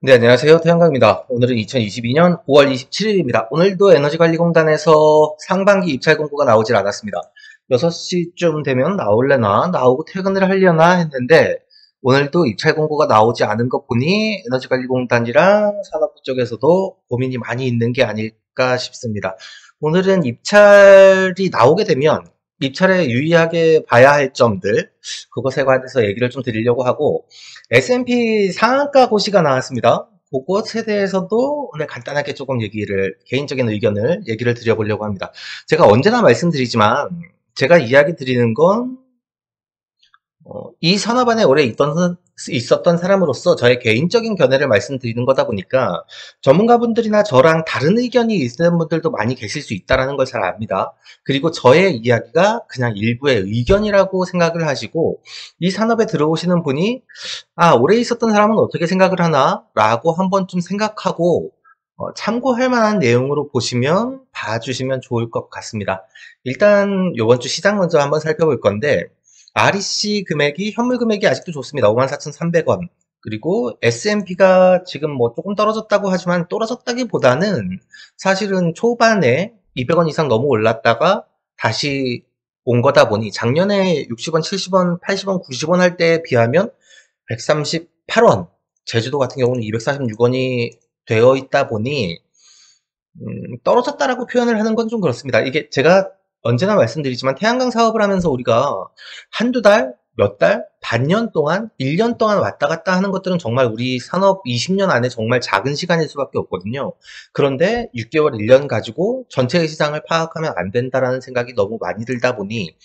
네, 안녕하세요. 태양광입니다. 오늘은 2022년 5월 27일입니다. 오늘도 에너지관리공단에서 상반기 입찰 공고가 나오질 않았습니다. 6시쯤 되면 나올래나, 나오고 퇴근을 하려나 했는데, 오늘도 입찰 공고가 나오지 않은 거 보니 에너지관리공단이랑 산업부 쪽에서도 고민이 많이 있는 게 아닐까 싶습니다. 오늘은 입찰이 나오게 되면 입찰에 유의하게 봐야 할 점들, 그것에 관해서 얘기를 좀 드리려고 하고, S&P 상한가 고시가 나왔습니다. 그것에 대해서도 오늘 간단하게 조금 개인적인 의견을 얘기를 드려보려고 합니다. 제가 언제나 말씀드리지만, 제가 이야기 드리는 건, 이 산업 안에 오래 있었던 사람으로서 저의 개인적인 견해를 말씀드리는 거다 보니까 전문가분들이나 저랑 다른 의견이 있는 분들도 많이 계실 수 있다는 걸 잘 압니다. 그리고 저의 이야기가 그냥 일부의 의견이라고 생각을 하시고 이 산업에 들어오시는 분이 오래 있었던 사람은 어떻게 생각을 하나? 라고 한 번쯤 생각하고 참고할 만한 내용으로 봐주시면 좋을 것 같습니다. 일단 요번 주 시장 먼저 한번 살펴볼 건데 REC 금액이 현물 금액이 아직도 좋습니다. 54,300원. 그리고 S&P가 지금 뭐 조금 떨어졌다고 하지만 떨어졌다기보다는 사실은 초반에 200원 이상 너무 올랐다가 다시 온 거다 보니 작년에 60원, 70원, 80원, 90원 할 때에 비하면 138원, 제주도 같은 경우는 246원이 되어 있다 보니 떨어졌다라고 표현을 하는 건 좀 그렇습니다. 이게 제가 언제나 말씀드리지만 태양광 사업을 하면서 우리가 한두 달, 몇 달, 반년 동안, 1년 동안 왔다 갔다 하는 것들은 정말 우리 산업 20년 안에 정말 작은 시간일 수밖에 없거든요. 그런데 6개월, 1년 가지고 전체의 시장을 파악하면 안 된다라는 생각이 너무 많이 들다 보니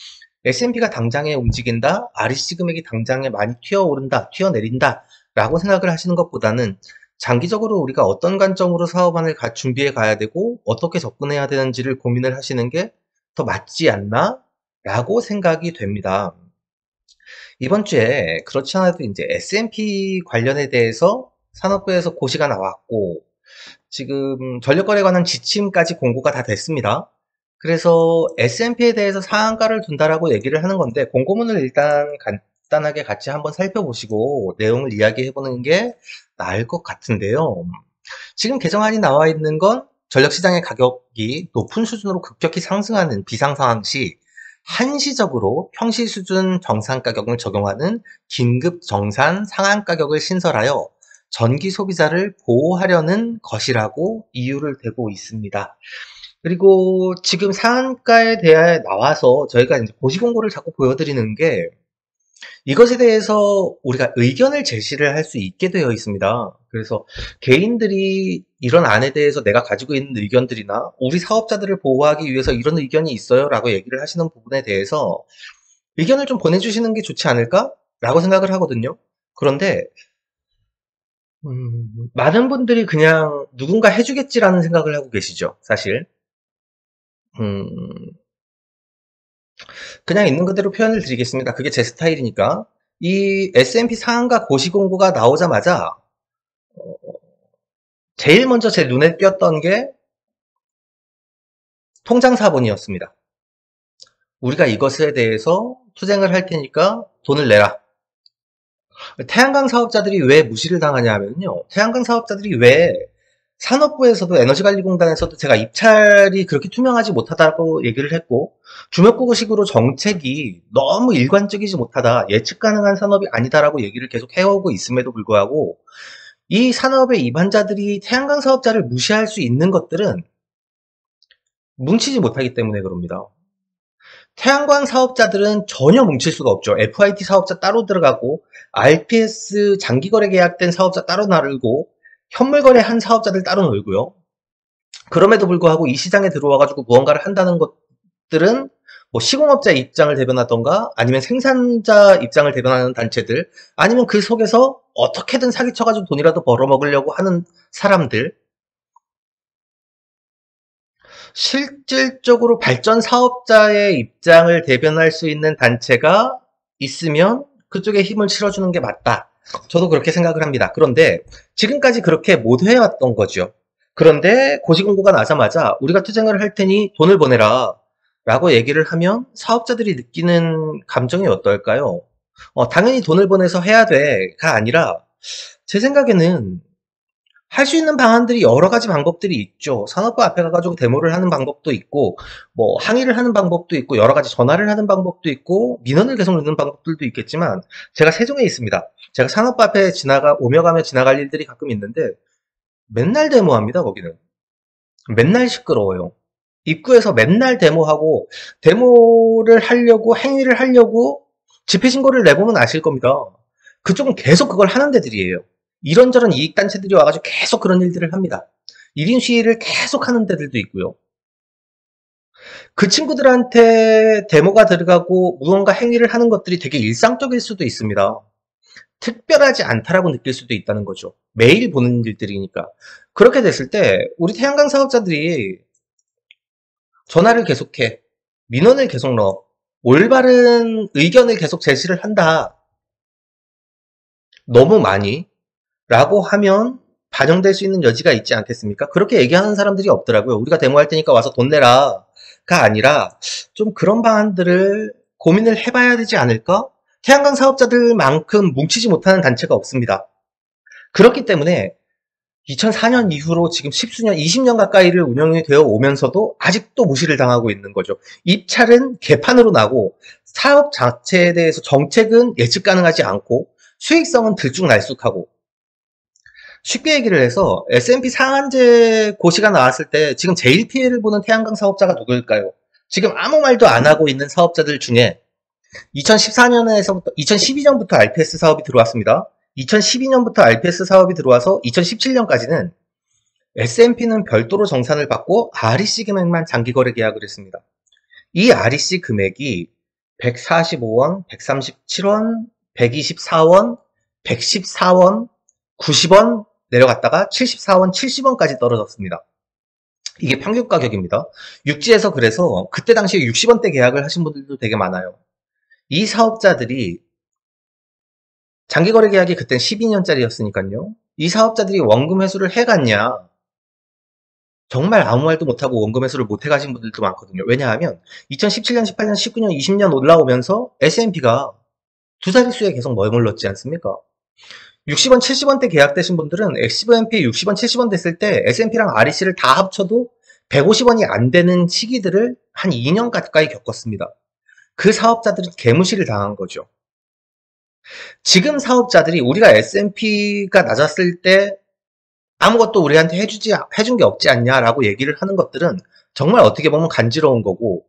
S&P가 당장에 움직인다, REC 금액이 당장에 많이 튀어오른다, 튀어내린다 라고 생각을 하시는 것보다는 장기적으로 우리가 어떤 관점으로 사업안을 준비해 가야 되고 어떻게 접근해야 되는지를 고민을 하시는 게 더 맞지 않나? 라고 생각이 됩니다. 이번 주에 그렇지 않아도 이제 S&P 관련에 대해서 산업부에서 고시가 나왔고 지금 전력거래에 관한 지침까지 공고가 다 됐습니다. 그래서 S&P에 대해서 상한가를 둔다라고 얘기를 하는 건데 공고문을 일단 간단하게 같이 한번 살펴보시고 내용을 이야기해보는 게 나을 것 같은데요. 지금 개정안이 나와 있는 건 전력시장의 가격이 높은 수준으로 급격히 상승하는 비상상황 시 한시적으로 평시 수준 정상 가격을 적용하는 긴급 정산 상한 가격을 신설하여 전기 소비자를 보호하려는 것이라고 이유를 대고 있습니다. 그리고 지금 상한가에 대해 나와서 저희가 이제 고시공고를 자꾸 보여드리는 게 이것에 대해서 우리가 의견을 제시를 할 수 있게 되어 있습니다. 그래서 개인들이 이런 안에 대해서 내가 가지고 있는 의견들이나 우리 사업자들을 보호하기 위해서 이런 의견이 있어요 라고 얘기를 하시는 부분에 대해서 의견을 좀 보내주시는 게 좋지 않을까? 라고 생각을 하거든요. 그런데 많은 분들이 그냥 누군가 해주겠지라는 생각을 하고 계시죠, 사실. 음, 그냥 있는 그대로 표현을 드리겠습니다. 그게 제 스타일이니까. 이 S&P 상한가 고시공고가 나오자마자 제일 먼저 제 눈에 띄었던 게 통장사본이었습니다. 우리가 이것에 대해서 투쟁을 할 테니까 돈을 내라. 태양광 사업자들이 왜 무시를 당하냐 하면요. 태양광 사업자들이 왜 산업부에서도 에너지관리공단에서도 제가 입찰이 그렇게 투명하지 못하다고 얘기를 했고 주먹구구식으로 정책이 너무 일관적이지 못하다, 예측 가능한 산업이 아니다라고 얘기를 계속 해오고 있음에도 불구하고 이 산업의 입안자들이 태양광 사업자를 무시할 수 있는 것들은 뭉치지 못하기 때문에 그럽니다. 태양광 사업자들은 전혀 뭉칠 수가 없죠. FIT 사업자 따로 들어가고 RPS 장기거래 계약된 사업자 따로 나르고 현물거래 한 사업자들 따로 놀고요. 그럼에도 불구하고 이 시장에 들어와가지고 무언가를 한다는 것들은 뭐 시공업자 입장을 대변하던가 아니면 생산자 입장을 대변하는 단체들 아니면 그 속에서 어떻게든 사기쳐가지고 돈이라도 벌어먹으려고 하는 사람들, 실질적으로 발전 사업자의 입장을 대변할 수 있는 단체가 있으면 그쪽에 힘을 실어주는 게 맞다. 저도 그렇게 생각을 합니다. 그런데 지금까지 그렇게 못 해왔던 거죠. 그런데 고시공고가 나자마자 우리가 투쟁을 할 테니 돈을 보내라 라고 얘기를 하면 사업자들이 느끼는 감정이 어떨까요? 당연히 돈을 보내서 해야 돼가 아니라 제 생각에는 할 수 있는 방안들이 여러 가지 방법들이 있죠. 산업부 앞에 가가지고 데모를 하는 방법도 있고, 뭐 항의를 하는 방법도 있고, 여러 가지 전화를 하는 방법도 있고, 민원을 계속 넣는 방법들도 있겠지만, 제가 세종에 있습니다. 제가 산업부 앞에 오며 가며 지나갈 일들이 가끔 있는데, 맨날 데모합니다, 거기는. 맨날 시끄러워요. 입구에서 맨날 데모하고, 데모를 하려고, 행위를 하려고, 집회 신고를 내보면 아실 겁니다. 그쪽은 계속 그걸 하는 데들이에요. 이런저런 이익단체들이 와가지고 계속 그런 일들을 합니다. 1인 시위를 계속 하는 데들도 있고요. 그 친구들한테 데모가 들어가고 무언가 행위를 하는 것들이 되게 일상적일 수도 있습니다. 특별하지 않다라고 느낄 수도 있다는 거죠. 매일 보는 일들이니까. 그렇게 됐을 때 우리 태양광 사업자들이 전화를 계속해, 민원을 계속 넣어, 올바른 의견을 계속 제시를 한다. 너무 많이 라고 하면 반영될 수 있는 여지가 있지 않겠습니까? 그렇게 얘기하는 사람들이 없더라고요. 우리가 데모할 테니까 와서 돈 내라 가 아니라 좀 그런 방안들을 고민을 해봐야 되지 않을까? 태양광 사업자들만큼 뭉치지 못하는 단체가 없습니다. 그렇기 때문에 2004년 이후로 지금 십수년, 20년 가까이를 운영이 되어 오면서도 아직도 무시를 당하고 있는 거죠. 입찰은 개판으로 나고 사업 자체에 대해서 정책은 예측 가능하지 않고 수익성은 들쭉날쭉하고, 쉽게 얘기를 해서 S&P 상한제 고시가 나왔을 때 지금 제일 피해를 보는 태양광 사업자가 누구일까요? 지금 아무 말도 안 하고 있는 사업자들 중에 2014년에서부터 2012년부터 RPS 사업이 들어왔습니다. 2012년부터 RPS 사업이 들어와서 2017년까지는 S&P는 별도로 정산을 받고 REC 금액만 장기거래 계약을 했습니다. 이 REC 금액이 145원, 137원, 124원, 114원, 90원 내려갔다가 74원, 70원까지 떨어졌습니다. 이게 평균 가격입니다. 육지에서 그래서 그때 당시에 60원대 계약을 하신 분들도 되게 많아요. 이 사업자들이 장기거래 계약이 그땐 12년짜리였으니까요. 이 사업자들이 원금 회수를 해갔냐? 정말 아무 말도 못하고 원금 회수를 못 해가신 분들도 많거든요. 왜냐하면 2017년, 18년, 19년, 20년 올라오면서 S&P가 두 자릿수에 계속 머물렀지 않습니까? 60원, 70원대 계약되신 분들은 S&P 60원, 70원 됐을 때 S&P랑 REC를 다 합쳐도 150원이 안 되는 시기들을 한 2년 가까이 겪었습니다. 그 사업자들은 개무시를 당한 거죠. 지금 사업자들이 우리가 S&P가 낮았을 때 아무것도 우리한테 해준 게 없지 않냐라고 얘기를 하는 것들은 정말 어떻게 보면 간지러운 거고,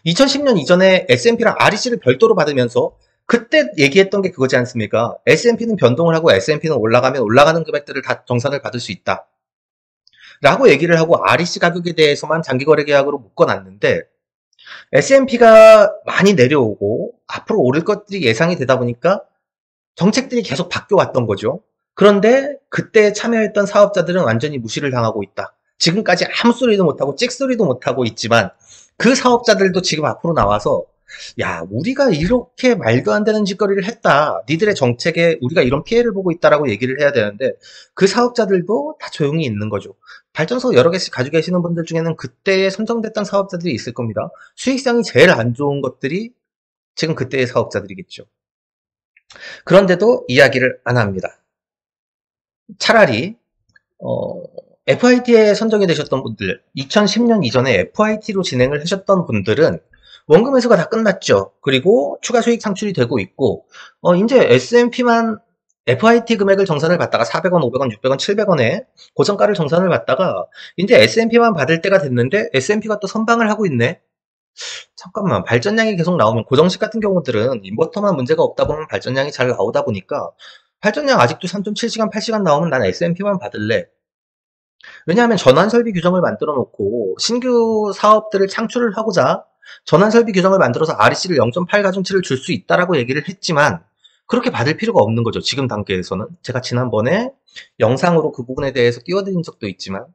2010년 이전에 S&P랑 REC를 별도로 받으면서 그때 얘기했던 게 그거지 않습니까? S&P는 변동을 하고 S&P는 올라가면 올라가는 금액들을 다 정산을 받을 수 있다 라고 얘기를 하고 REC 가격에 대해서만 장기거래 계약으로 묶어놨는데, S&P가 많이 내려오고 앞으로 오를 것들이 예상이 되다 보니까 정책들이 계속 바뀌어왔던 거죠. 그런데 그때 참여했던 사업자들은 완전히 무시를 당하고 있다. 지금까지 아무 소리도 못하고 찍소리도 못하고 있지만 그 사업자들도 지금 앞으로 나와서, 야, 우리가 이렇게 말도 안 되는 짓거리를 했다. 니들의 정책에 우리가 이런 피해를 보고 있다라고 얘기를 해야 되는데 그 사업자들도 다 조용히 있는 거죠. 발전소 여러 개씩 가지고 계시는 분들 중에는 그때에 선정됐던 사업자들이 있을 겁니다. 수익성이 제일 안 좋은 것들이 지금 그때의 사업자들이겠죠. 그런데도 이야기를 안 합니다. 차라리 FIT에 선정이 되셨던 분들, 2010년 이전에 FIT로 진행을 하셨던 분들은 원금 회수가 다 끝났죠. 그리고 추가 수익 창출이 되고 있고, 이제 S&P만 FIT 금액을 정산을 받다가 400원, 500원, 600원, 700원에 고정가를 정산을 받다가 이제 S&P만 받을 때가 됐는데 S&P가 또 선방을 하고 있네. 잠깐만, 발전량이 계속 나오면, 고정식 같은 경우들은 인버터만 문제가 없다 보면 발전량이 잘 나오다 보니까 발전량 아직도 3.7시간, 8시간 나오면 난 S&P만 받을래. 왜냐하면 전환설비 규정을 만들어 놓고 신규 사업들을 창출을 하고자 전환설비 규정을 만들어서 REC를 0.8 가중치를 줄 수 있다라고 얘기를 했지만 그렇게 받을 필요가 없는 거죠. 지금 단계에서는. 제가 지난번에 영상으로 그 부분에 대해서 띄워드린 적도 있지만,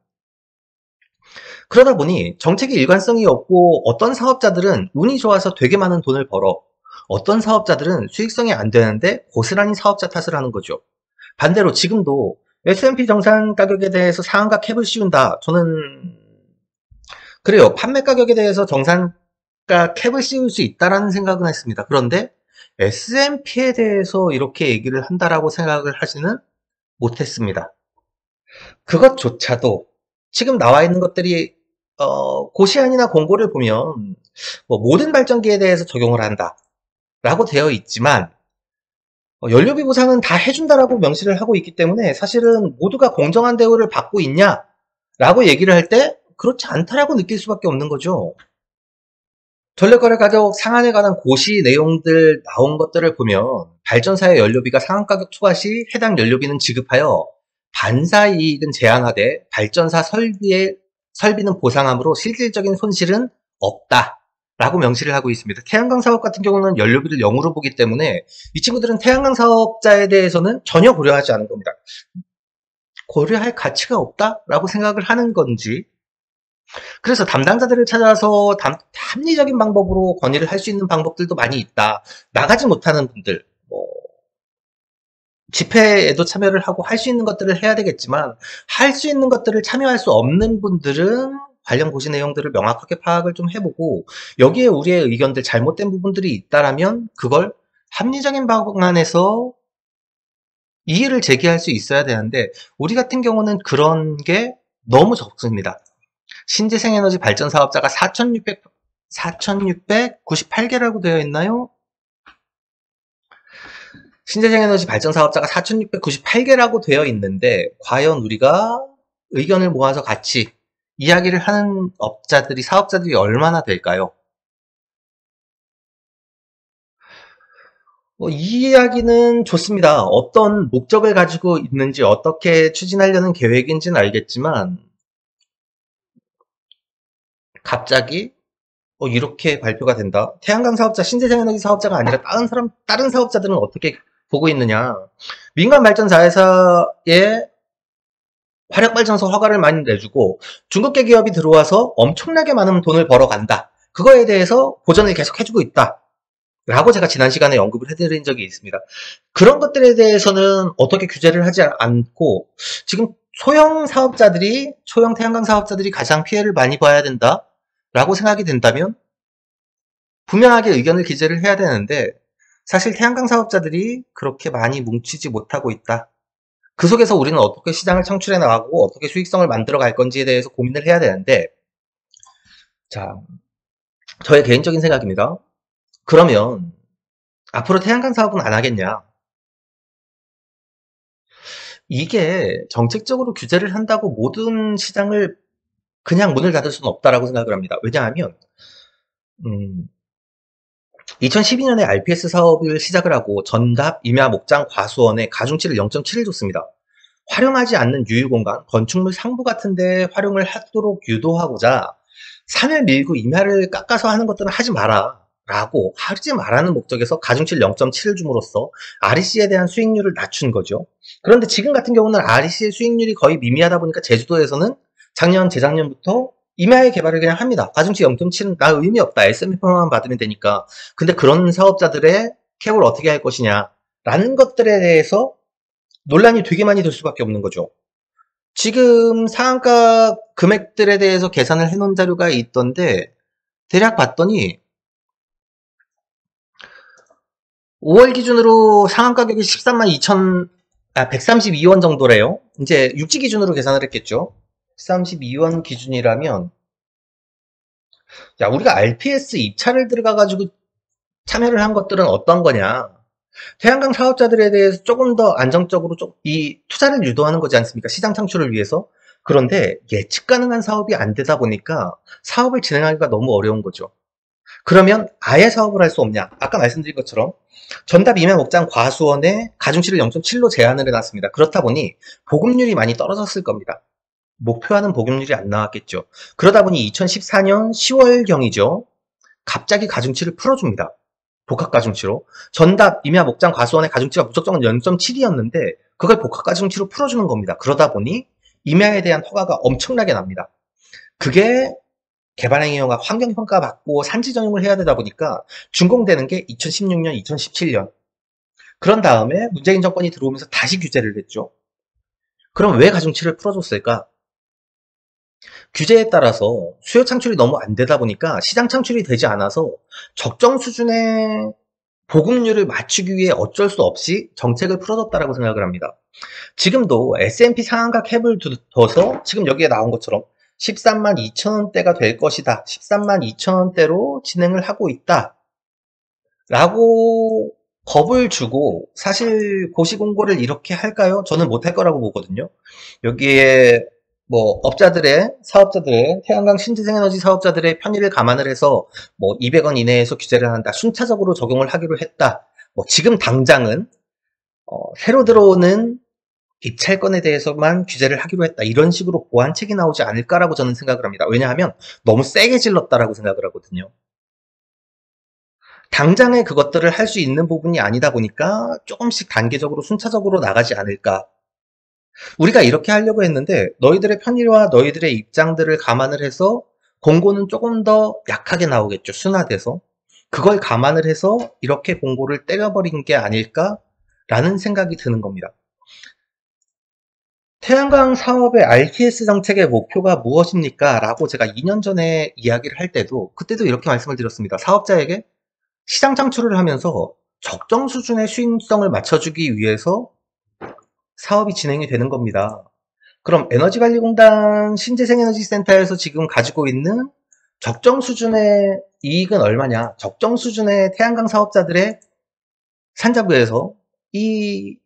그러다 보니 정책의 일관성이 없고 어떤 사업자들은 운이 좋아서 되게 많은 돈을 벌어, 어떤 사업자들은 수익성이 안 되는데 고스란히 사업자 탓을 하는 거죠. 반대로 지금도 S&P 정산 가격에 대해서 상한가 캡을 씌운다. 저는 그래요. 판매 가격에 대해서 정산가 캡을 씌울 수 있다라는 생각은 했습니다. 그런데 S&P에 대해서 이렇게 얘기를 한다라고 생각을 하지는 못했습니다. 그것조차도 지금 나와 있는 것들이 고시안이나 공고를 보면 뭐 모든 발전기에 대해서 적용을 한다라고 되어 있지만 연료비 보상은 다 해준다라고 명시를 하고 있기 때문에 사실은 모두가 공정한 대우를 받고 있냐라고 얘기를 할 때 그렇지 않다라고 느낄 수밖에 없는 거죠. 전력거래 가격 상한에 관한 고시 내용들 나온 것들을 보면 발전사의 연료비가 상한가격 초과 시 해당 연료비는 지급하여 반사 이익은 제한하되 발전사 설비는 보상하므로 실질적인 손실은 없다라고 명시를 하고 있습니다. 태양광 사업 같은 경우는 연료비를 0으로 보기 때문에 이 친구들은 태양광 사업자에 대해서는 전혀 고려하지 않은 겁니다. 고려할 가치가 없다라고 생각을 하는 건지, 그래서 담당자들을 찾아서 합리적인 방법으로 건의를 할 수 있는 방법들도 많이 있다. 나가지 못하는 분들, 뭐 집회에도 참여를 하고 할 수 있는 것들을 해야 되겠지만 할 수 있는 것들을 참여할 수 없는 분들은 관련 고시 내용들을 명확하게 파악을 좀 해보고 여기에 우리의 의견들 잘못된 부분들이 있다라면 그걸 합리적인 방안에서 이의를 제기할 수 있어야 되는데 우리 같은 경우는 그런 게 너무 적습니다. 신재생에너지 발전 사업자가 4,698개라고 되어 있나요? 신재생에너지 발전 사업자가 4,698개라고 되어 있는데 과연 우리가 의견을 모아서 같이 이야기를 하는 업자들이, 사업자들이 얼마나 될까요? 이 이야기는 좋습니다. 어떤 목적을 가지고 있는지 어떻게 추진하려는 계획인지는 알겠지만 갑자기 이렇게 발표가 된다. 태양광 사업자, 신재생에너지 사업자가 아니라 다른 사업자들은 어떻게 보고 있느냐. 민간 발전사회사에 화력발전소 허가를 많이 내주고 중국계 기업이 들어와서 엄청나게 많은 돈을 벌어간다. 그거에 대해서 보전을 계속 해주고 있다. 라고 제가 지난 시간에 언급을 해드린 적이 있습니다. 그런 것들에 대해서는 어떻게 규제를 하지 않고 지금 소형 태양광 사업자들이 가장 피해를 많이 봐야 된다. 라고 생각이 된다면 분명하게 의견을 기재를 해야 되는데 사실 태양광 사업자들이 그렇게 많이 뭉치지 못하고 있다. 그 속에서 우리는 어떻게 시장을 창출해 나가고 어떻게 수익성을 만들어 갈 건지에 대해서 고민을 해야 되는데 자, 저의 개인적인 생각입니다. 그러면 앞으로 태양광 사업은 안 하겠냐? 이게 정책적으로 규제를 한다고 모든 시장을 그냥 문을 닫을 수는 없다라고 생각을 합니다. 왜냐하면 2012년에 RPS 사업을 시작을 하고 전답, 임야, 목장, 과수원에 가중치를 0.7을 줬습니다. 활용하지 않는 유휴공간, 건축물 상부 같은 데 활용을 하도록 유도하고자 산을 밀고 임야를 깎아서 하는 것들은 하지 마라. 라고 하지 말라는 목적에서 가중치를 0.7을 줌으로써 REC에 대한 수익률을 낮춘 거죠. 그런데 지금 같은 경우는 REC의 수익률이 거의 미미하다 보니까 제주도에서는 작년, 재작년부터 임야의 개발을 그냥 합니다. 가중치 0.7은 나 의미 없다. SMP만 받으면 되니까. 근데 그런 사업자들의 캡을 어떻게 할 것이냐 라는 것들에 대해서 논란이 되게 많이 될 수밖에 없는 거죠. 지금 상한가 금액들에 대해서 계산을 해놓은 자료가 있던데 대략 봤더니 5월 기준으로 상한 가격이 132원 정도래요. 이제 육지 기준으로 계산을 했겠죠. 132원 기준이라면 야, 우리가 RPS 입찰을 들어가가지고 참여를 한 것들은 어떤 거냐. 태양광 사업자들에 대해서 조금 더 안정적으로 이 투자를 유도하는 거지 않습니까? 시장 창출을 위해서. 그런데 예측 가능한 사업이 안 되다 보니까 사업을 진행하기가 너무 어려운 거죠. 그러면 아예 사업을 할 수 없냐? 아까 말씀드린 것처럼 전답 임야 목장 과수원에 가중치를 0.7로 제한을 해놨습니다. 그렇다 보니 보급률이 많이 떨어졌을 겁니다. 목표하는 보급률이 안 나왔겠죠. 그러다 보니 2014년 10월경이죠. 갑자기 가중치를 풀어줍니다. 복합 가중치로. 전답, 임야, 목장, 과수원의 가중치가 무적정은 0.7이었는데 그걸 복합 가중치로 풀어주는 겁니다. 그러다 보니 임야에 대한 허가가 엄청나게 납니다. 그게 개발행위허가 환경평가 받고 산지 전용을 해야 되다 보니까 준공되는 게 2016년, 2017년. 그런 다음에 문재인 정권이 들어오면서 다시 규제를 했죠. 그럼 왜 가중치를 풀어줬을까? 규제에 따라서 수요 창출이 너무 안 되다 보니까 시장 창출이 되지 않아서 적정 수준의 보급률을 맞추기 위해 어쩔 수 없이 정책을 풀어줬다라고 생각을 합니다. 지금도 S&P 상한가 캡을 둬서 지금 여기에 나온 것처럼 13만 2천 원대가 될 것이다. 13만 2천 원대로 진행을 하고 있다. 라고 겁을 주고 사실 고시공고를 이렇게 할까요? 저는 못할 거라고 보거든요. 여기에 뭐 업자들의 사업자들의 태양광 신재생에너지 사업자들의 편의를 감안을 해서 뭐 200원 이내에서 규제를 한다. 순차적으로 적용을 하기로 했다. 뭐 지금 당장은 새로 들어오는 입찰건에 대해서만 규제를 하기로 했다. 이런 식으로 보완책이 나오지 않을까라고 저는 생각을 합니다. 왜냐하면 너무 세게 질렀다라고 생각을 하거든요. 당장에 그것들을 할 수 있는 부분이 아니다 보니까 조금씩 단계적으로 순차적으로 나가지 않을까. 우리가 이렇게 하려고 했는데 너희들의 편의와 너희들의 입장들을 감안을 해서 공고는 조금 더 약하게 나오겠죠. 순화돼서. 그걸 감안을 해서 이렇게 공고를 때려버린 게 아닐까라는 생각이 드는 겁니다. 태양광 사업의 RTS 정책의 목표가 무엇입니까? 라고 제가 2년 전에 이야기를 할 때도 그때도 이렇게 말씀을 드렸습니다. 사업자에게 시장 창출을 하면서 적정 수준의 수익성을 맞춰주기 위해서 사업이 진행이 되는 겁니다. 그럼 에너지관리공단 신재생에너지센터에서 지금 가지고 있는 적정 수준의 이익은 얼마냐? 적정 수준의 태양광 사업자들의 산자부에서 이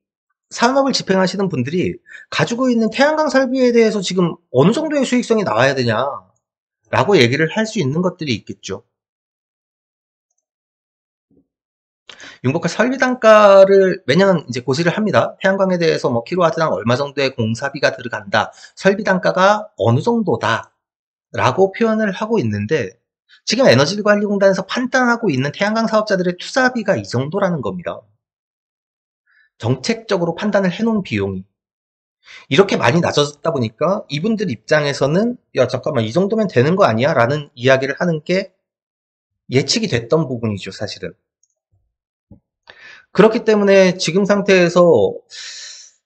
산업을 집행하시는 분들이 가지고 있는 태양광 설비에 대해서 지금 어느 정도의 수익성이 나와야 되냐라고 얘기를 할 수 있는 것들이 있겠죠. 융복화 설비 단가를 매년 이제 고시를 합니다. 태양광에 대해서 뭐 킬로와트당 얼마 정도의 공사비가 들어간다. 설비 단가가 어느 정도다. 라고 표현을 하고 있는데 지금 에너지관리공단에서 판단하고 있는 태양광 사업자들의 투자비가 이 정도라는 겁니다. 정책적으로 판단을 해놓은 비용이. 이렇게 많이 낮아졌다 보니까 이분들 입장에서는 야 잠깐만 이 정도면 되는 거 아니야? 라는 이야기를 하는 게 예측이 됐던 부분이죠, 사실은. 그렇기 때문에 지금 상태에서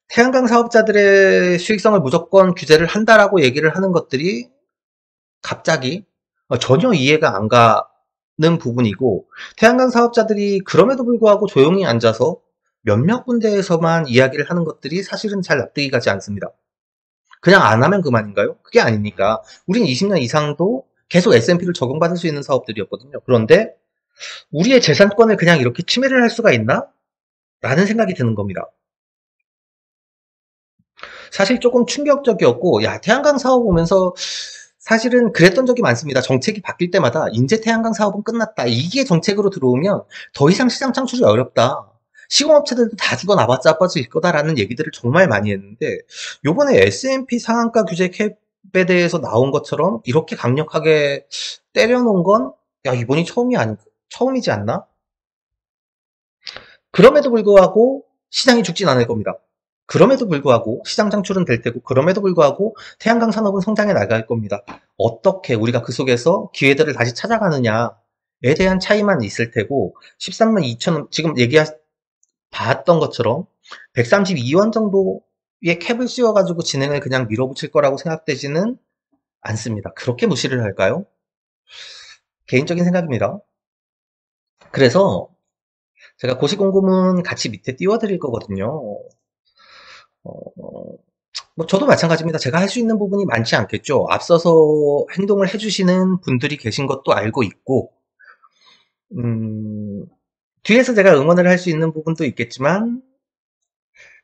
태양광 사업자들의 수익성을 무조건 규제를 한다라고 얘기를 하는 것들이 갑자기 전혀 이해가 안 가는 부분이고, 태양광 사업자들이 그럼에도 불구하고 조용히 앉아서 몇몇 군데에서만 이야기를 하는 것들이 사실은 잘 납득이 가지 않습니다. 그냥 안 하면 그만인가요? 그게 아니니까. 우린 20년 이상도 계속 S&P를 적용받을 수 있는 사업들이었거든요. 그런데 우리의 재산권을 그냥 이렇게 침해를 할 수가 있나? 라는 생각이 드는 겁니다. 사실 조금 충격적이었고, 야, 태양광 사업 보면서 사실은 그랬던 적이 많습니다. 정책이 바뀔 때마다 인제 태양광 사업은 끝났다. 이게 정책으로 들어오면 더 이상 시장 창출이 어렵다. 시공업체들도 다 죽어나봤자 아빠질 거다라는 얘기들을 정말 많이 했는데, 요번에 S&P 상한가 규제 캡에 대해서 나온 것처럼 이렇게 강력하게 때려놓은 건, 야, 이번이 처음이지 않나? 그럼에도 불구하고 시장이 죽진 않을 겁니다. 그럼에도 불구하고 시장 창출은 될 테고, 그럼에도 불구하고 태양광 산업은 성장해 나갈 겁니다. 어떻게 우리가 그 속에서 기회들을 다시 찾아가느냐에 대한 차이만 있을 테고, 13만 2천 원, 지금 봤던 것처럼 132원 정도의 캡을 씌워가지고 진행을 그냥 밀어붙일 거라고 생각되지는 않습니다. 그렇게 무시를 할까요? 개인적인 생각입니다. 그래서 제가 고시공고문 같이 밑에 띄워드릴 거거든요. 뭐 저도 마찬가지입니다. 제가 할 수 있는 부분이 많지 않겠죠. 앞서서 행동을 해주시는 분들이 계신 것도 알고 있고, 음, 뒤에서 제가 응원을 할 수 있는 부분도 있겠지만,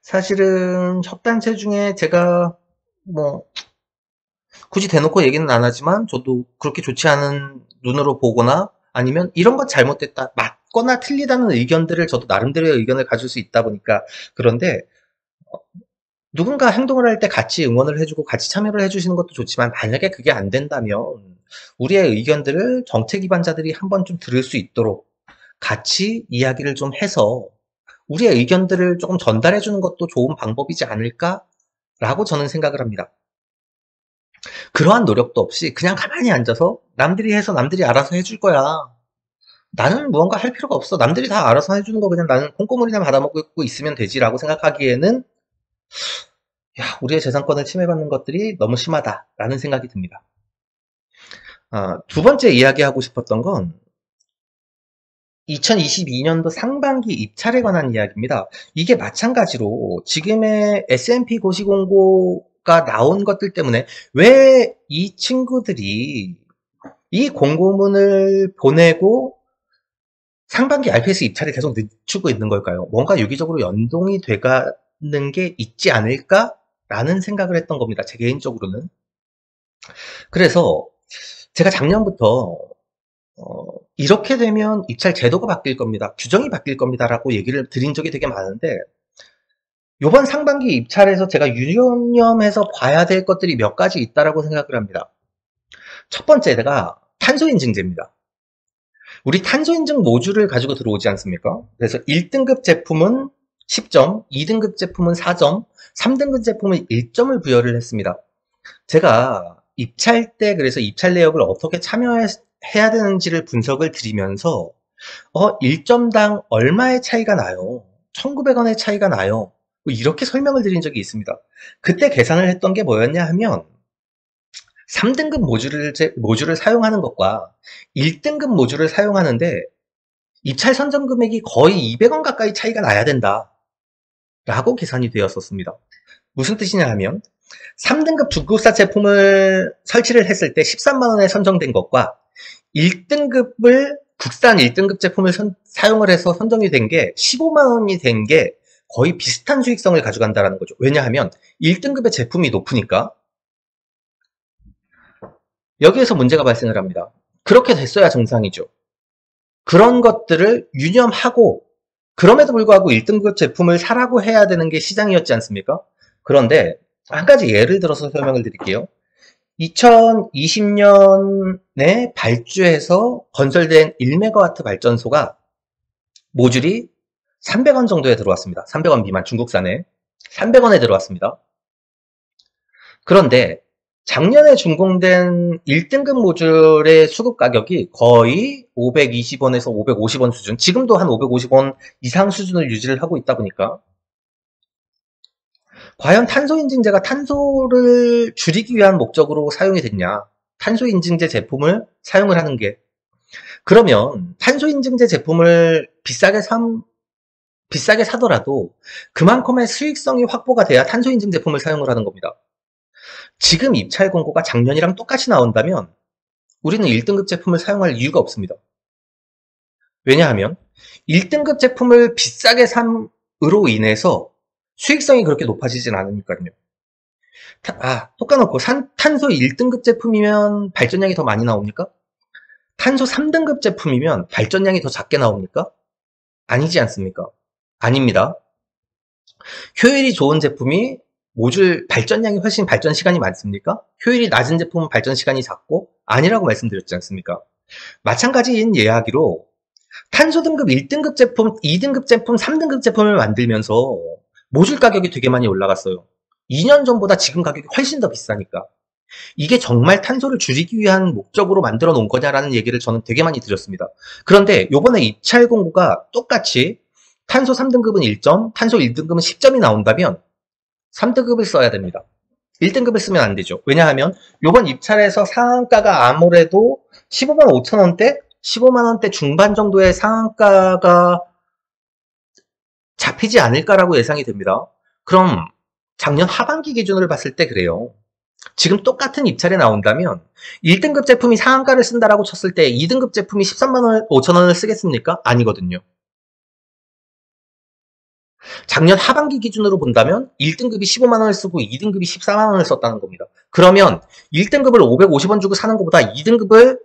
사실은 협단체 중에 제가 뭐 굳이 대놓고 얘기는 안 하지만 저도 그렇게 좋지 않은 눈으로 보거나 아니면 이런 건 잘못됐다, 맞거나 틀리다는 의견들을 저도 나름대로의 의견을 가질 수 있다 보니까. 그런데 누군가 행동을 할 때 같이 응원을 해주고 같이 참여를 해주시는 것도 좋지만, 만약에 그게 안 된다면 우리의 의견들을 정책 기반자들이 한번 좀 들을 수 있도록 같이 이야기를 좀 해서 우리의 의견들을 조금 전달해 주는 것도 좋은 방법이지 않을까라고 저는 생각을 합니다. 그러한 노력도 없이 그냥 가만히 앉아서 남들이 해서 남들이 알아서 해줄 거야. 나는 무언가 할 필요가 없어. 남들이 다 알아서 해주는 거 그냥 나는 콩고물이나 받아먹고 있으면 되지라고 생각하기에는, 야, 우리의 재산권을 침해받는 것들이 너무 심하다라는 생각이 듭니다. 두 번째 이야기하고 싶었던 건 2022년도 상반기 입찰에 관한 이야기입니다. 이게 마찬가지로 지금의 S&P 고시공고가 나온 것들 때문에 왜 이 친구들이 이 공고문을 보내고 상반기 RPS 입찰이 계속 늦추고 있는 걸까요? 뭔가 유기적으로 연동이 돼가는 게 있지 않을까라는 생각을 했던 겁니다. 제 개인적으로는. 그래서 제가 작년부터 이렇게 되면 입찰 제도가 바뀔 겁니다. 규정이 바뀔 겁니다. 라고 얘기를 드린 적이 되게 많은데 이번 상반기 입찰에서 제가 유념해서 봐야 될 것들이 몇 가지 있다라고 생각을 합니다. 첫 번째가 탄소인증제입니다. 우리 탄소인증 모듈을 가지고 들어오지 않습니까? 그래서 1등급 제품은 10점, 2등급 제품은 4점, 3등급 제품은 1점을 부여를 했습니다. 제가 입찰 때 그래서 입찰 내역을 어떻게 참여해야 되는지를 분석을 드리면서 1점당 얼마의 차이가 나요? 1,900원의 차이가 나요? 뭐 이렇게 설명을 드린 적이 있습니다. 그때 계산을 했던 게 뭐였냐 하면 3등급 모듈을 사용하는 것과 1등급 모듈을 사용하는데 입찰 선정 금액이 거의 200원 가까이 차이가 나야 된다 라고 계산이 되었었습니다. 무슨 뜻이냐 하면 3등급 중국산 제품을 설치를 했을 때 13만원에 선정된 것과 1등급을 국산 1등급 제품을 사용을 해서 선정이 된 게 15만원이 된 게 거의 비슷한 수익성을 가져간다는 거죠. 왜냐하면 1등급의 제품이 높으니까. 여기에서 문제가 발생을 합니다. 그렇게 됐어야 정상이죠. 그런 것들을 유념하고 그럼에도 불구하고 1등급 제품을 사라고 해야 되는 게 시장이었지 않습니까? 그런데 한 가지 예를 들어서 설명을 드릴게요. 2020년에 발주해서 건설된 1메가와트 발전소가 모듈이 300원 정도에 들어왔습니다. 300원 미만 중국산에 300원에 들어왔습니다. 그런데 작년에 준공된 1등급 모듈의 수급 가격이 거의 520원에서 550원 수준, 지금도 한 550원 이상 수준을 유지를 하고 있다 보니까 과연 탄소인증제가 탄소를 줄이기 위한 목적으로 사용이 됐냐? 탄소인증제 제품을 사용을 하는 게. 그러면 탄소인증제 제품을 비싸게 사더라도 그만큼의 수익성이 확보가 돼야 탄소인증 제품을 사용을 하는 겁니다. 지금 입찰 공고가 작년이랑 똑같이 나온다면 우리는 1등급 제품을 사용할 이유가 없습니다. 왜냐하면 1등급 제품을 비싸게 삼으로 인해서 수익성이 그렇게 높아지진 않으니까요. 똑같놓고 탄소 1등급 제품이면 발전량이 더 많이 나옵니까? 탄소 3등급 제품이면 발전량이 더 작게 나옵니까? 아니지 않습니까? 아닙니다. 효율이 좋은 제품이 모듈 발전량이 훨씬 발전 시간이 많습니까? 효율이 낮은 제품은 발전 시간이 작고 아니라고 말씀드렸지 않습니까? 마찬가지인 이야기로 탄소 등급 1등급 제품, 2등급 제품, 3등급 제품을 만들면서 모듈 가격이 되게 많이 올라갔어요. 2년 전보다 지금 가격이 훨씬 더 비싸니까. 이게 정말 탄소를 줄이기 위한 목적으로 만들어 놓은 거냐라는 얘기를 저는 되게 많이 드렸습니다. 그런데 요번에 입찰 공고가 똑같이 탄소 3등급은 1점, 탄소 1등급은 10점이 나온다면 3등급을 써야 됩니다. 1등급을 쓰면 안 되죠. 왜냐하면 요번 입찰에서 상한가가 아무래도 15만 5천 원대, 15만 원대 중반 정도의 상한가가 잡히지 않을까라고 예상이 됩니다. 그럼 작년 하반기 기준으로 봤을 때 그래요. 지금 똑같은 입찰에 나온다면 1등급 제품이 상한가를 쓴다라고 쳤을 때 2등급 제품이 13만 5천 원을 쓰겠습니까? 아니거든요. 작년 하반기 기준으로 본다면 1등급이 15만 원을 쓰고 2등급이 14만 원을 썼다는 겁니다. 그러면 1등급을 550원 주고 사는 것보다 2등급을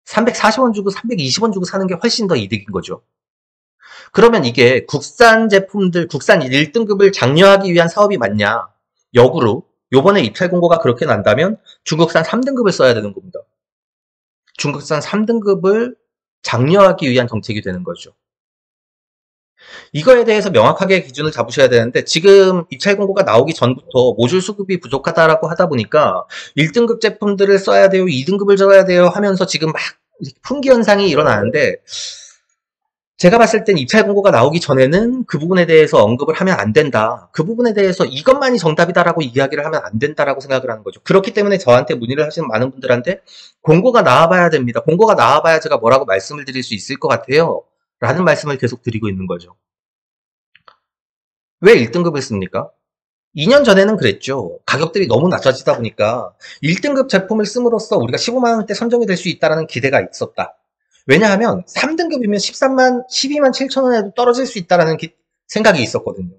340원 주고 320원 주고 사는 게 훨씬 더 이득인 거죠. 그러면 이게 국산 제품들, 국산 1등급을 장려하기 위한 사업이 맞냐? 역으로 요번에 입찰 공고가 그렇게 난다면 중국산 3등급을 써야 되는 겁니다. 중국산 3등급을 장려하기 위한 정책이 되는 거죠. 이거에 대해서 명확하게 기준을 잡으셔야 되는데 지금 입찰 공고가 나오기 전부터 모듈 수급이 부족하다라고 하다 보니까 1등급 제품들을 써야 돼요, 2등급을 써야 돼요 하면서 지금 막 품귀 현상이 일어나는데 제가 봤을 땐 입찰 공고가 나오기 전에는 그 부분에 대해서 언급을 하면 안 된다. 그 부분에 대해서 이것만이 정답이다라고 이야기를 하면 안 된다라고 생각을 하는 거죠. 그렇기 때문에 저한테 문의를 하시는 많은 분들한테 공고가 나와봐야 됩니다. 공고가 나와봐야 제가 뭐라고 말씀을 드릴 수 있을 것 같아요. 라는 말씀을 계속 드리고 있는 거죠. 왜 1등급을 씁니까? 2년 전에는 그랬죠. 가격들이 너무 낮아지다 보니까 1등급 제품을 씀으로써 우리가 15만 원대 선정이 될 수 있다는 기대가 있었다. 왜냐하면 3등급이면 12만 7천 원에도 떨어질 수 있다는 생각이 있었거든요.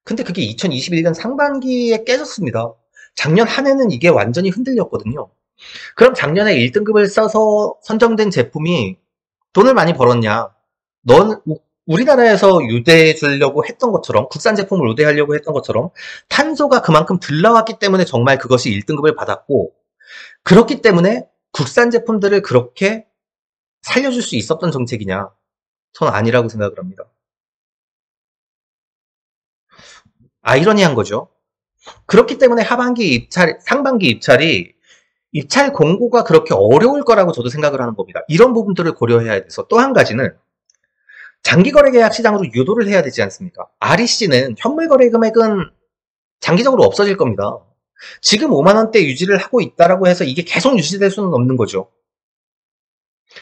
근데 그게 2021년 상반기에 깨졌습니다. 작년 한 해는 이게 완전히 흔들렸거든요. 그럼 작년에 1등급을 써서 선정된 제품이 돈을 많이 벌었냐? 우리나라에서 유대해 주려고 했던 것처럼, 국산 제품을 우대하려고 했던 것처럼 탄소가 그만큼 들 나왔기 때문에 정말 그것이 1등급을 받았고, 그렇기 때문에 국산 제품들을 그렇게 살려줄 수 있었던 정책이냐? 저는 아니라고 생각을 합니다. 아이러니한 거죠. 그렇기 때문에 상반기 입찰이 입찰 공고가 그렇게 어려울 거라고 저도 생각을 하는 겁니다. 이런 부분들을 고려해야 돼서 또 한 가지는 장기거래계약 시장으로 유도를 해야 되지 않습니까? REC는 현물거래 금액은 장기적으로 없어질 겁니다. 지금 5만 원대 유지를 하고 있다라고 해서 이게 계속 유지될 수는 없는 거죠.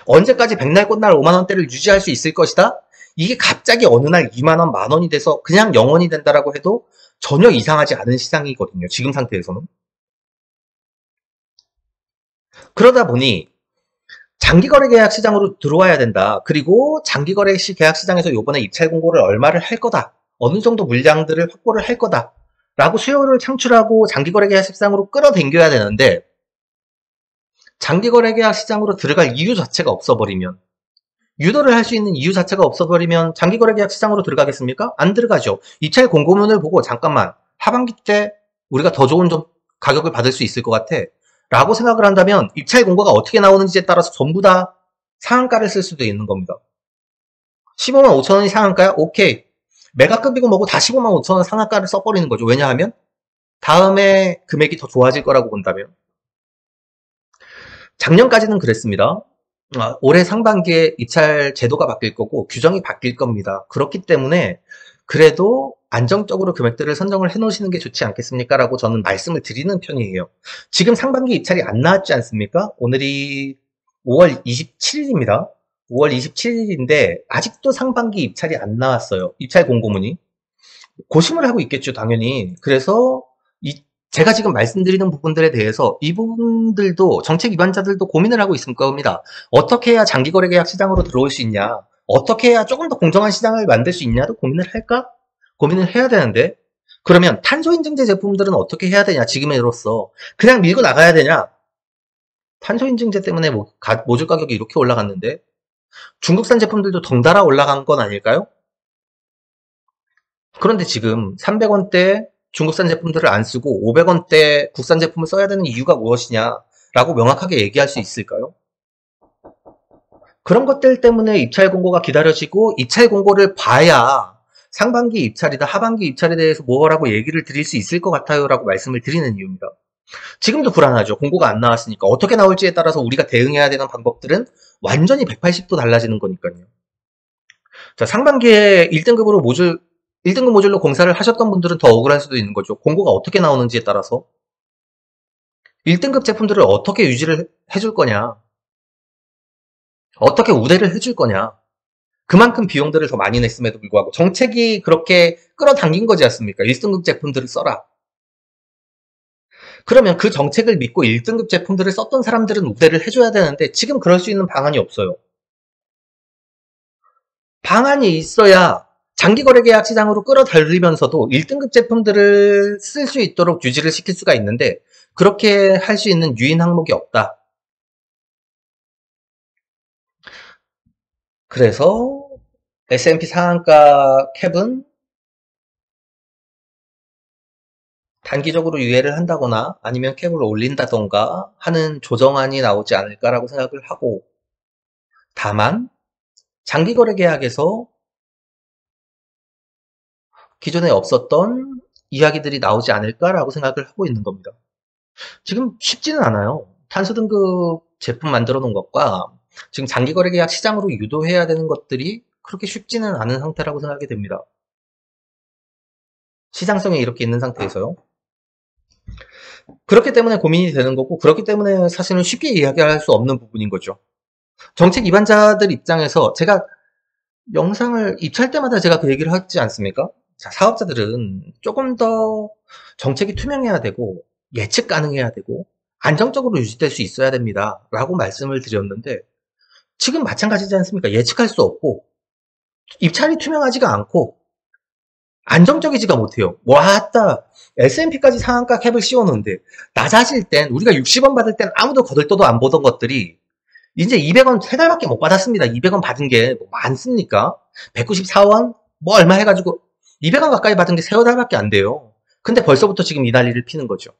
언제까지 백날 꽃날 5만 원대를 유지할 수 있을 것이다? 이게 갑자기 어느 날 2만 원, 만 원이 돼서 그냥 0원이 된다라고 해도 전혀 이상하지 않은 시장이거든요. 지금 상태에서는. 그러다 보니 장기거래 계약 시장으로 들어와야 된다. 그리고 장기거래 계약 시장에서 요번에 입찰 공고를 얼마를 할 거다. 어느 정도 물량들을 확보를 할 거다. 라고 수요를 창출하고 장기거래 계약 시장으로 끌어당겨야 되는데 장기거래 계약 시장으로 들어갈 이유 자체가 없어버리면 유도를 할 수 있는 이유 자체가 없어버리면 장기거래 계약 시장으로 들어가겠습니까? 안 들어가죠. 입찰 공고문을 보고 잠깐만 하반기 때 우리가 더 좋은 가격을 받을 수 있을 것 같아. 라고 생각을 한다면 입찰 공고가 어떻게 나오는지에 따라서 전부 다 상한가를 쓸 수도 있는 겁니다. 15만 5천 원이 상한가야? 오케이. 메가급이고 뭐고 다 15만 5천 원 상한가를 써버리는 거죠. 왜냐하면 다음에 금액이 더 좋아질 거라고 본다면. 작년까지는 그랬습니다. 올해 상반기에 입찰 제도가 바뀔 거고 규정이 바뀔 겁니다. 그렇기 때문에 그래도 안정적으로 금액들을 선정을 해놓으시는 게 좋지 않겠습니까? 라고 저는 말씀을 드리는 편이에요. 지금 상반기 입찰이 안 나왔지 않습니까? 오늘이 5월 27일입니다. 5월 27일인데 아직도 상반기 입찰이 안 나왔어요. 입찰 공고문이. 고심을 하고 있겠죠, 당연히. 그래서 제가 지금 말씀드리는 부분들에 대해서 이 부분들도 정책 위반자들도 고민을 하고 있을 겁니다. 어떻게 해야 장기거래 계약 시장으로 들어올 수 있냐? 어떻게 해야 조금 더 공정한 시장을 만들 수 있냐도 고민을 할까? 고민을 해야 되는데 그러면 탄소인증제 제품들은 어떻게 해야 되냐? 지금으로서 그냥 밀고 나가야 되냐? 탄소인증제 때문에 모듈 가격이 이렇게 올라갔는데 중국산 제품들도 덩달아 올라간 건 아닐까요? 그런데 지금 300원대 중국산 제품들을 안 쓰고 500원대 국산 제품을 써야 되는 이유가 무엇이냐라고 명확하게 얘기할 수 있을까요? 그런 것들 때문에 입찰 공고가 기다려지고 입찰 공고를 봐야 상반기 입찰이다 하반기 입찰에 대해서 뭐라고 얘기를 드릴 수 있을 것 같아요 라고 말씀을 드리는 이유입니다. 지금도 불안하죠. 공고가 안 나왔으니까 어떻게 나올지에 따라서 우리가 대응해야 되는 방법들은 완전히 180도 달라지는 거니까요. 자, 상반기에 1등급 모듈로 공사를 하셨던 분들은 더 억울할 수도 있는 거죠. 공고가 어떻게 나오는지에 따라서 1등급 제품들을 어떻게 유지를 해줄 거냐, 어떻게 우대를 해줄 거냐, 그만큼 비용들을 더 많이 냈음에도 불구하고 정책이 그렇게 끌어당긴 거지 않습니까? 1등급 제품들을 써라. 그러면 그 정책을 믿고 1등급 제품들을 썼던 사람들은 우대를 해줘야 되는데 지금 그럴 수 있는 방안이 없어요. 방안이 있어야 장기거래계약 시장으로 끌어들이면서도 1등급 제품들을 쓸 수 있도록 유지를 시킬 수가 있는데 그렇게 할 수 있는 유인 항목이 없다. 그래서 S&P 상한가 캡은 단기적으로 유예를 한다거나 아니면 캡을 올린다던가 하는 조정안이 나오지 않을까라고 생각을 하고, 다만 장기거래 계약에서 기존에 없었던 이야기들이 나오지 않을까라고 생각을 하고 있는 겁니다. 지금 쉽지는 않아요. 탄소 등급 제품 만들어 놓은 것과 지금 장기거래계약 시장으로 유도해야 되는 것들이 그렇게 쉽지는 않은 상태라고 생각이 됩니다. 시장성이 이렇게 있는 상태에서요. 그렇기 때문에 고민이 되는 거고, 그렇기 때문에 사실은 쉽게 이야기할 수 없는 부분인 거죠. 정책 입안자들 입장에서 제가 영상을 입찰 때마다 제가 그 얘기를 하지 않습니까? 자, 사업자들은 조금 더 정책이 투명해야 되고 예측 가능해야 되고 안정적으로 유지될 수 있어야 됩니다. 라고 말씀을 드렸는데 지금 마찬가지지 않습니까? 예측할 수 없고 입찰이 투명하지가 않고 안정적이지가 못해요. 왔다. S&P까지 상한가 캡을 씌웠는데 낮아질 땐 우리가 60원 받을 땐 아무도 거들떠도 안 보던 것들이 이제 200원 3달밖에 못 받았습니다. 200원 받은 게 뭐 많습니까? 194원? 뭐 얼마 해가지고 200원 가까이 받은 게 3달밖에 안 돼요. 근데 벌써부터 지금 이 난리를 피는 거죠.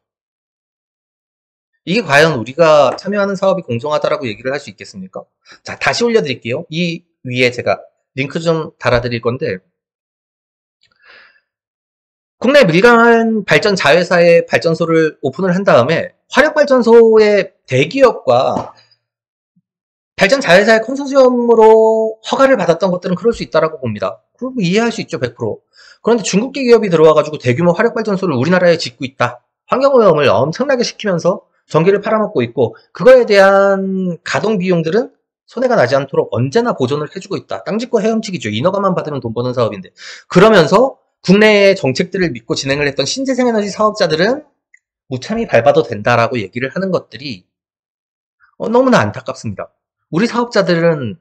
이게 과연 우리가 참여하는 사업이 공정하다라고 얘기를 할 수 있겠습니까? 자, 다시 올려드릴게요. 이 위에 제가 링크 좀 달아드릴 건데 국내 밀간 발전 자회사의 발전소를 오픈을 한 다음에 화력발전소의 대기업과 발전 자회사의 컨소시엄으로 허가를 받았던 것들은 그럴 수 있다라고 봅니다. 그리고 이해할 수 있죠, 100%. 그런데 중국계 기업이 들어와가지고 대규모 화력발전소를 우리나라에 짓고 있다. 환경오염을 엄청나게 시키면서 전기를 팔아먹고 있고 그거에 대한 가동 비용들은 손해가 나지 않도록 언제나 보존을 해주고 있다. 땅짓고 헤엄치기죠. 인허가만 받으면 돈 버는 사업인데. 그러면서 국내의 정책들을 믿고 진행을 했던 신재생에너지 사업자들은 무참히 밟아도 된다라고 얘기를 하는 것들이 너무나 안타깝습니다. 우리 사업자들은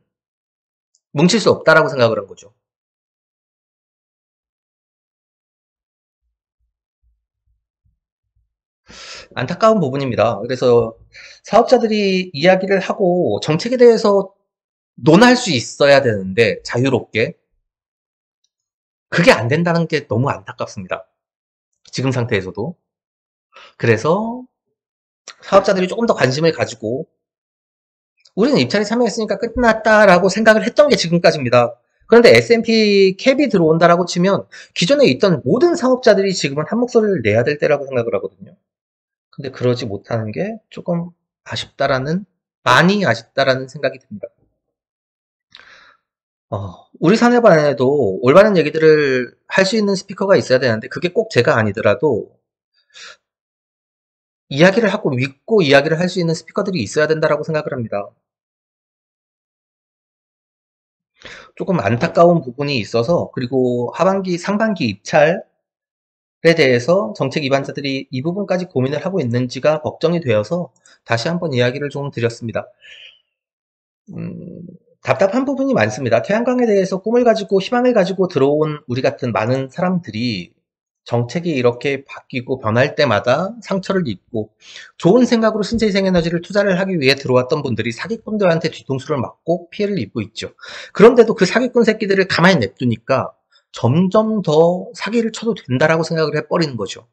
뭉칠 수 없다라고 생각을 한 거죠. 안타까운 부분입니다. 그래서 사업자들이 이야기를 하고 정책에 대해서 논할 수 있어야 되는데 자유롭게 그게 안 된다는 게 너무 안타깝습니다. 지금 상태에서도. 그래서 사업자들이 조금 더 관심을 가지고 우리는 입찰에 참여했으니까 끝났다라고 생각을 했던 게 지금까지입니다. 그런데 S&P 캡이 들어온다라고 치면 기존에 있던 모든 사업자들이 지금은 한 목소리를 내야 될 때라고 생각을 하거든요. 근데 그러지 못하는 게 조금 많이 아쉽다라는 생각이 듭니다. 우리 사내반에도 올바른 얘기들을 할 수 있는 스피커가 있어야 되는데 그게 꼭 제가 아니더라도 이야기를 하고 믿고 이야기를 할 수 있는 스피커들이 있어야 된다라고 생각을 합니다. 조금 안타까운 부분이 있어서 그리고 하반기, 상반기 입찰에 대해서 정책 입안자들이 이 부분까지 고민을 하고 있는지가 걱정이 되어서 다시 한번 이야기를 좀 드렸습니다. 답답한 부분이 많습니다. 태양광에 대해서 꿈을 가지고 희망을 가지고 들어온 우리 같은 많은 사람들이 정책이 이렇게 바뀌고 변할 때마다 상처를 입고 좋은 생각으로 신재생에너지를 투자를 하기 위해 들어왔던 분들이 사기꾼들한테 뒤통수를 맞고 피해를 입고 있죠. 그런데도 그 사기꾼 새끼들을 가만히 냅두니까 점점 더 사기를 쳐도 된다라고 생각을 해버리는 거죠.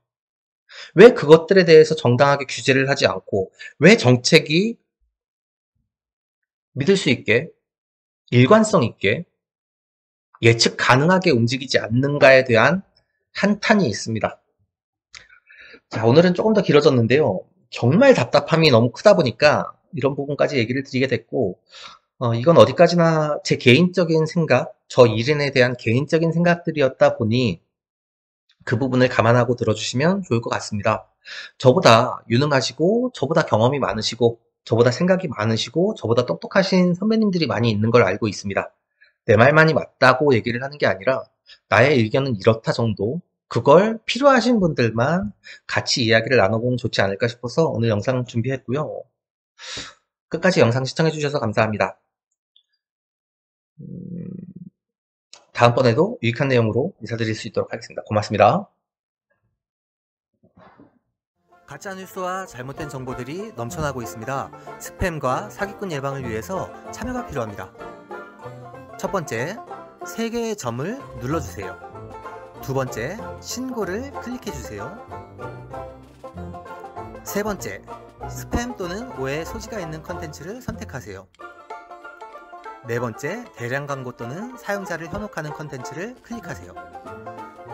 왜 그것들에 대해서 정당하게 규제를 하지 않고 왜 정책이 믿을 수 있게 일관성 있게 예측 가능하게 움직이지 않는가에 대한 한탄이 있습니다. 자, 오늘은 조금 더 길어졌는데요. 정말 답답함이 너무 크다 보니까 이런 부분까지 얘기를 드리게 됐고 이건 어디까지나 제 개인적인 생각, 저 일인에 대한 개인적인 생각들이었다 보니 그 부분을 감안하고 들어주시면 좋을 것 같습니다. 저보다 유능하시고 저보다 경험이 많으시고 저보다 생각이 많으시고 저보다 똑똑하신 선배님들이 많이 있는 걸 알고 있습니다. 내 말만이 맞다고 얘기를 하는 게 아니라 나의 의견은 이렇다 정도 그걸 필요하신 분들만 같이 이야기를 나눠보면 좋지 않을까 싶어서 오늘 영상 준비했고요. 끝까지 영상 시청해주셔서 감사합니다. 다음번에도 유익한 내용으로 인사드릴 수 있도록 하겠습니다. 고맙습니다. 가짜뉴스와 잘못된 정보들이 넘쳐나고 있습니다. 스팸과 사기꾼 예방을 위해서 참여가 필요합니다. 첫 번째, 3개의 점을 눌러주세요. 두 번째, 신고를 클릭해주세요. 세 번째, 스팸 또는 오해 소지가 있는 컨텐츠를 선택하세요. 네 번째, 대량 광고 또는 사용자를 현혹하는 컨텐츠를 클릭하세요.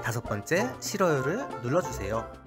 다섯 번째, 싫어요를 눌러주세요.